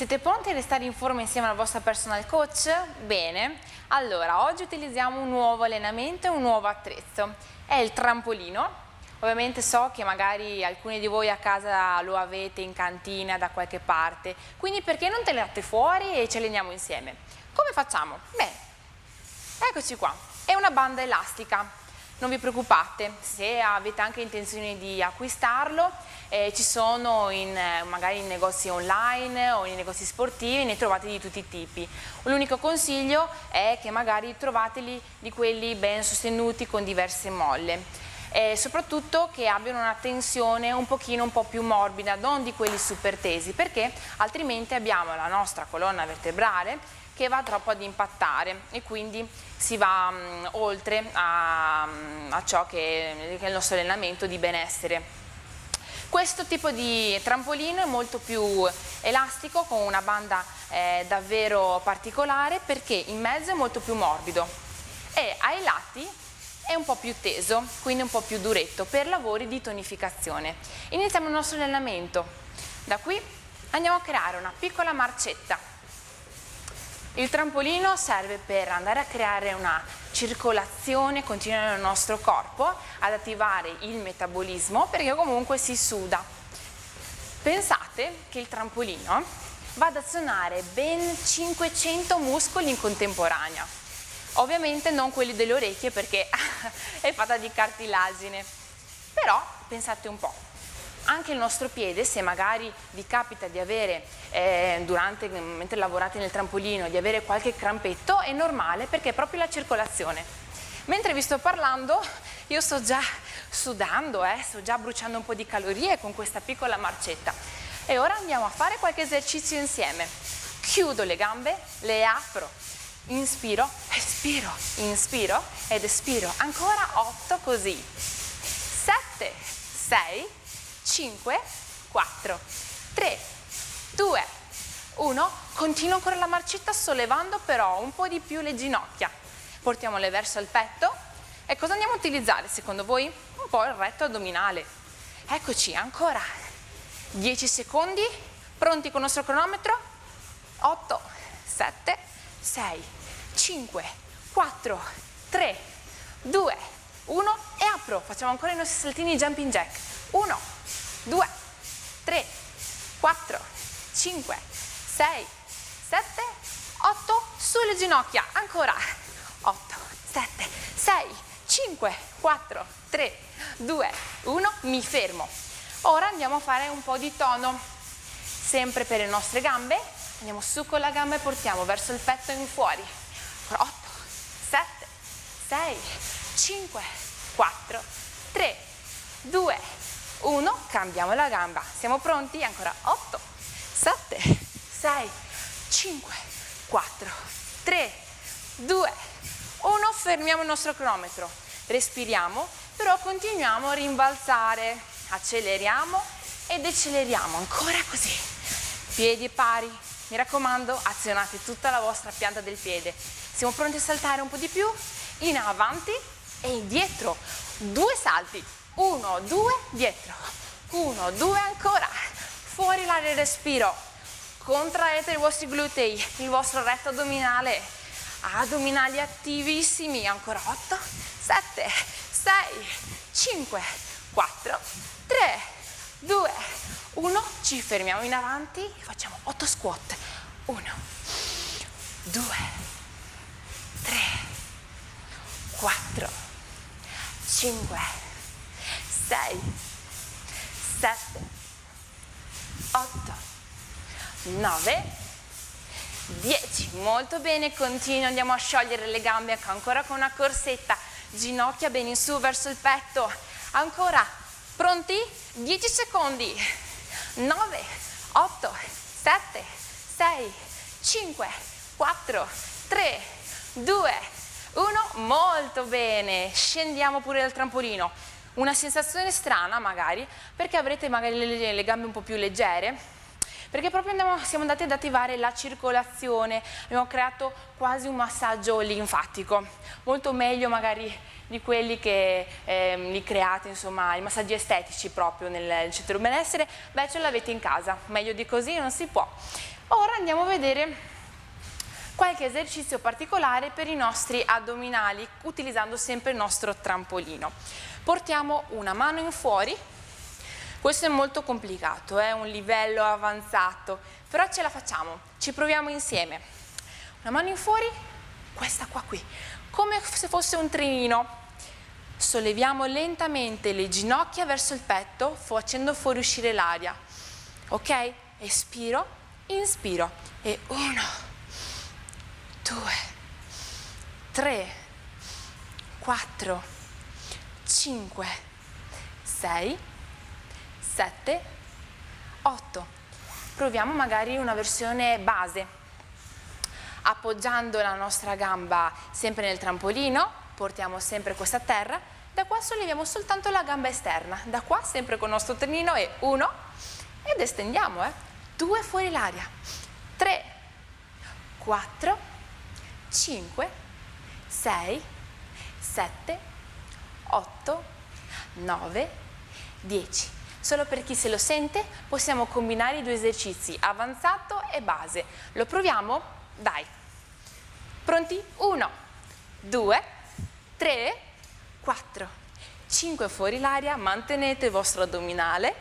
Siete pronti a restare in forma insieme al vostro personal coach? Bene, allora oggi utilizziamo un nuovo allenamento e un nuovo attrezzo. È il trampolino. Ovviamente so che magari alcuni di voi a casa lo avete in cantina da qualche parte, quindi perché non tenete fuori e ci alleniamo insieme? Come facciamo? Beh, eccoci qua, è una banda elastica. Non vi preoccupate, se avete anche intenzione di acquistarlo, ci sono magari in negozi online o in negozi sportivi, ne trovate di tutti i tipi. L'unico consiglio è che magari trovateli di quelli ben sostenuti con diverse molle. E soprattutto che abbiano una tensione un po' più morbida, non di quelli super tesi, perché altrimenti abbiamo la nostra colonna vertebrale che va troppo ad impattare e quindi si va oltre a ciò che è il nostro allenamento di benessere. Questo tipo di trampolino è molto più elastico, con una banda davvero particolare, perché in mezzo è molto più morbido e ai lati è un po' più teso, quindi un po' più duretto per lavori di tonificazione. Iniziamo il nostro allenamento. Da qui andiamo a creare una piccola marcetta. Il trampolino serve per andare a creare una circolazione continua nel nostro corpo, ad attivare il metabolismo, perché comunque si suda. Pensate che il trampolino va ad azionare ben 500 muscoli in contemporanea. Ovviamente non quelli delle orecchie, perché è fatta di cartilagine, però pensate un po'. Anche il nostro piede, se magari vi capita di avere, mentre lavorate nel trampolino, di avere qualche crampetto, è normale, perché è proprio la circolazione. Mentre vi sto parlando, io sto già sudando, sto già bruciando un po' di calorie con questa piccola marcetta. E ora andiamo a fare qualche esercizio insieme. Chiudo le gambe, le apro, inspiro, espiro, inspiro ed espiro. Ancora 8 così. 7, 6, 5, 4, 3, 2, 1, continuo ancora la marcetta sollevando però un po' di più le ginocchia, portiamole verso il petto. E cosa andiamo a utilizzare secondo voi? Un po' il retto addominale. Eccoci, ancora 10 secondi, pronti con il nostro cronometro? 8, 7, 6, 5, 4, 3, 2, 1 e apro. Facciamo ancora i nostri saltini jumping jack. 1, 2, 3, 4, 5, 6, 7, 8, sulle ginocchia, ancora 8, 7, 6, 5, 4, 3, 2, 1, mi fermo. Ora andiamo a fare un po' di tono, sempre per le nostre gambe, andiamo su con la gamba e portiamo verso il petto e in fuori. 8, 7, 6, 5, 4, 3, 2, 1, cambiamo la gamba. Siamo pronti? Ancora 8, 7, 6, 5, 4, 3, 2, 1, fermiamo il nostro cronometro. Respiriamo, però continuiamo a rimbalzare. Acceleriamo e deceleriamo, ancora così. Piedi pari, mi raccomando, azionate tutta la vostra pianta del piede. Siamo pronti a saltare un po' di più? In avanti e indietro. 2 salti. 1, 2, dietro, 1, 2, ancora, fuori l'aria e respiro, contraete i vostri glutei, il vostro retto addominale, addominali attivissimi, ancora 8, 7, 6, 5, 4, 3, 2, 1, ci fermiamo in avanti e facciamo 8 squat, 1, 2, 3, 4, 5, 6, 7, 8, 9, 10, molto bene, continuo, andiamo a sciogliere le gambe ancora con una corsetta, ginocchia bene in su verso il petto, ancora, pronti? 10 secondi, 9, 8, 7, 6, 5, 4, 3, 2, 1, molto bene, scendiamo pure dal trampolino. Una sensazione strana magari, perché avrete magari le gambe un po' più leggere, perché proprio siamo andati ad attivare la circolazione, abbiamo creato quasi un massaggio linfatico, molto meglio magari di quelli che li create, insomma, i massaggi estetici proprio nel centro benessere. Beh, ce l'avete in casa, meglio di così non si può. Ora andiamo a vedere qualche esercizio particolare per i nostri addominali, utilizzando sempre il nostro trampolino. Portiamo una mano in fuori, questo è molto complicato, è un livello avanzato, però ce la facciamo, ci proviamo insieme. Una mano in fuori, questa qua qui, come se fosse un trenino. Solleviamo lentamente le ginocchia verso il petto, facendo fuoriuscire l'aria. Ok? Espiro, inspiro e 1, 2, 3, 4, 5, 6, 7, 8. Proviamo magari una versione base, appoggiando la nostra gamba sempre nel trampolino, portiamo sempre questa a terra, da qua solleviamo soltanto la gamba esterna, da qua sempre con il nostro trenino e 1, ed estendiamo, 2 fuori l'aria, 3, 4, 5, 6, 7, 8, 9, 10. Solo per chi se lo sente possiamo combinare i due esercizi, avanzato e base. Lo proviamo? Dai. Pronti? 1, 2, 3, 4, 5 fuori l'aria, mantenete il vostro addominale.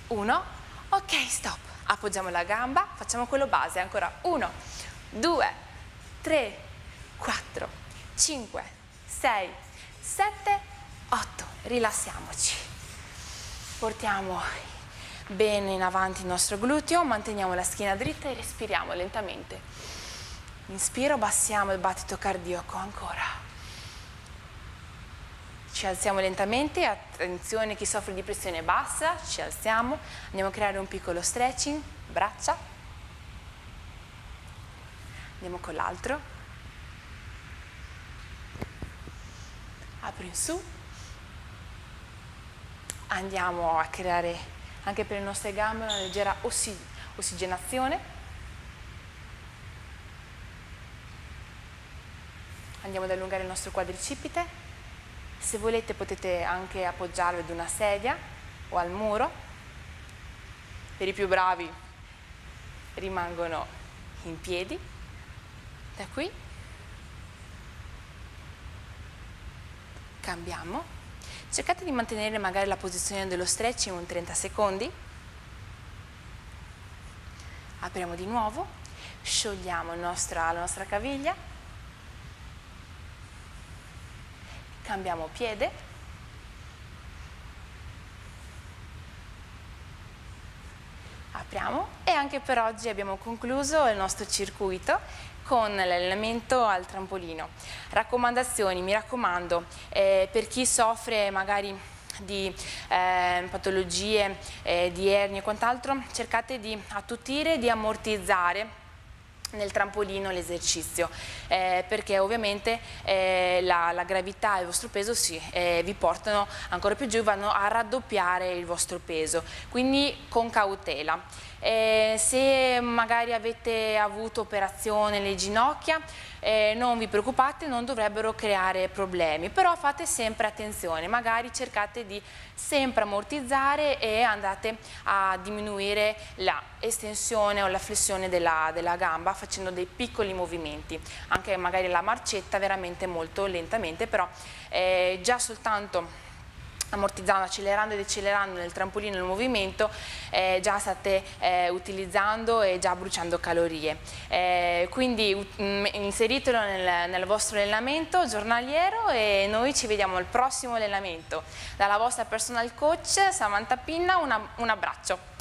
1, ok, stop. Appoggiamo la gamba, facciamo quello base, ancora 1, 2, 3, 4, 5, 6, 7, 8. Rilassiamoci. Portiamo bene in avanti il nostro gluteo, manteniamo la schiena dritta e respiriamo lentamente. Inspiro, abbassiamo il battito cardiaco, ancora. Ci alziamo lentamente, attenzione chi soffre di pressione bassa, ci alziamo, andiamo a creare un piccolo stretching, braccia. Andiamo con l'altro, apro in su, andiamo a creare anche per le nostre gambe una leggera ossigenazione, andiamo ad allungare il nostro quadricipite, se volete potete anche appoggiarvi ad una sedia o al muro, per i più bravi rimangono in piedi. Da qui cambiamo, cercate di mantenere magari la posizione dello stretching un 30 secondi, apriamo di nuovo, sciogliamo la nostra caviglia, cambiamo piede, apriamo e anche per oggi abbiamo concluso il nostro circuito con l'allenamento al trampolino. Raccomandazioni, mi raccomando, per chi soffre magari di patologie, di ernie e quant'altro, cercate di attutire, di ammortizzare nel trampolino l'esercizio, perché ovviamente la gravità e il vostro peso vi portano ancora più giù, vanno a raddoppiare il vostro peso, quindi con cautela. Se magari avete avuto operazione alle ginocchia, non vi preoccupate, non dovrebbero creare problemi, però fate sempre attenzione, magari cercate di sempre ammortizzare e andate a diminuire la estensione o la flessione della gamba facendo dei piccoli movimenti, anche magari la marcetta veramente molto lentamente, però già soltanto ammortizzando, accelerando ed accelerando nel trampolino il movimento, già state utilizzando e già bruciando calorie. Quindi inseritelo nel vostro allenamento giornaliero e noi ci vediamo al prossimo allenamento. Dalla vostra personal coach Samantha Pinna un abbraccio.